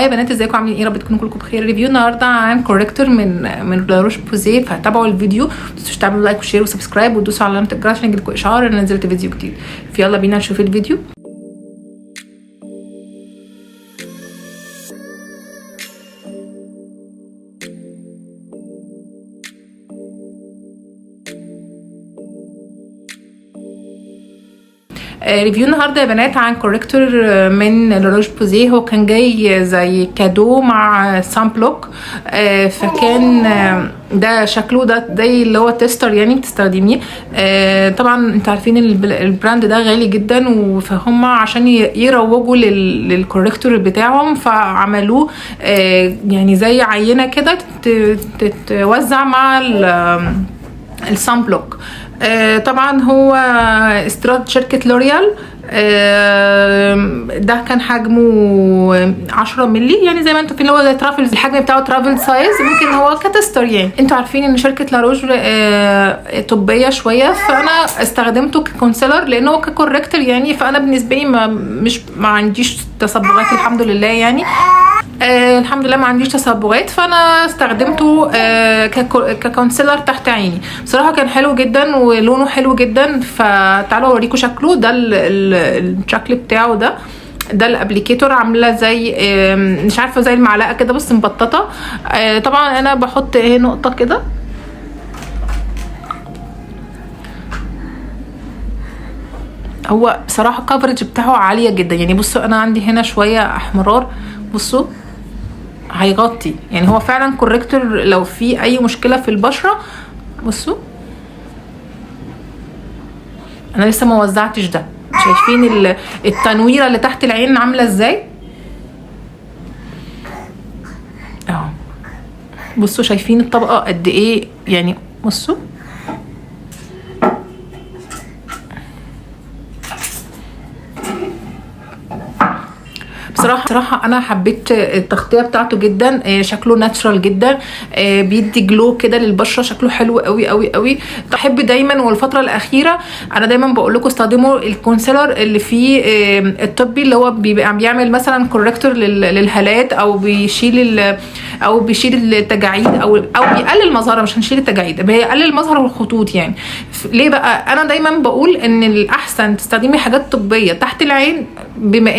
يا بنات ازيكم عاملين ايه؟ رب تكونوا كلكم بخير. ريفيو النهارده عن كوريكتور من لا روش بوزي، فتابعوا الفيديو. ما تنسوش تعملوا لايك وشير وسبسكرايب وتدوسوا على علامه الجرس عشان يجيلكم اشعار ان نزلت فيديو جديد. فيلا بينا نشوف الفيديو. ريفيو النهارده يا بنات عن كوريكتور من لا روش بوزي. هو كان جاي زي كادو مع سان بلوك، فكان ده شكله ده زي اللي هو تيستر يعني بتستخدميه. طبعا انتوا عارفين البراند ده غالي جدا، فهم عشان يروجوا للكوريكتور بتاعهم فعملوه يعني زي عينه كده تتوزع مع السان بلوك. طبعا هو استيراد شركة لوريال. ده كان حجمه 10 مللي، يعني زي ما انتوا عارفين اللي هو زي ترافل، الحجم بتاعه ترافل سايز. ممكن هو كتستر، يعني انتوا عارفين ان شركة لا روش طبية شوية، فانا استخدمته ككونسيلر لانه ككوريكتور يعني. فانا بالنسبة لي ما عنديش تصبغات الحمد لله يعني. الحمد لله ما عنديش تصبغات، فانا استخدمته ككونسيلر تحت عيني. بصراحه كان حلو جدا ولونه حلو جدا. فتعالوا اوريكم شكله. ده الشكل بتاعه. ده الابليكيتور عامله زي مش عارفه زي المعلقه كده بس مبططه. طبعا انا بحط نقطه كده. هو بصراحه الكفرج بتاعه عاليه جدا يعني. بصوا انا عندي هنا شويه احمرار، بصوا هيغطي يعني. هو فعلا كوريكتور لو في اي مشكله في البشره. بصوا انا لسه ما وزعتش ده. شايفين التنويره اللي تحت العين عامله ازاي اهو. بصوا شايفين الطبقه قد ايه يعني. بصوا بصراحه انا حبيت التغطيه بتاعته جدا. شكله ناتشرال جدا، بيدي جلو كده للبشره. شكله حلو قوي قوي قوي. بحب دايما والفتره الاخيره انا دايما بقول لكم استخدموا الكونسيلر اللي فيه الطبي، اللي هو بيبقى بيعمل مثلا كوريكتور للهالات، او بيشيل التجاعيد، او بيقلل مظهرها. مش هنشيل التجاعيد، بيقلل مظهر الخطوط يعني. ليه بقى؟ انا دايما بقول ان الاحسن تستخدمي حاجات طبيه تحت العين،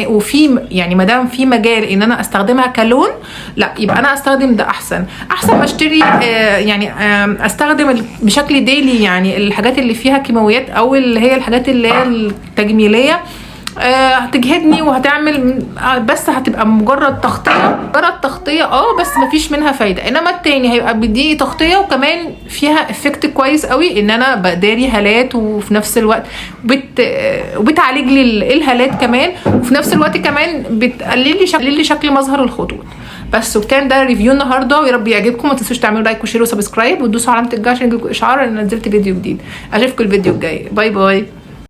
وفي يعني ما دام في مجال ان انا استخدمها كلون، لا يبقى انا استخدم ده احسن ما اشتري يعني استخدم بشكل ديلي يعني الحاجات اللي فيها كيماويات، او اللي هي الحاجات اللي هي التجميليه. هتجهدني وهتعمل بس هتبقى مجرد تغطيه بس مفيش منها فايده. انما التاني هيبقى بيديني تغطيه وكمان فيها افكت كويس قوي، ان انا بداري هالات وفي نفس الوقت وبتعالج لي الهالات كمان، وفي نفس الوقت كمان بتقلل لي شكل مظهر الخطوط بس. وكان ده ريفيو النهارده، ويا رب يعجبكم. ما تنسوش تعملوا لايك وشير وسبسكرايب وتدوسوا علامه الجرس عشان يجيلكم اشعار ان نزلت فيديو جديد. اشوفكم الفيديو الجاي. باي باي.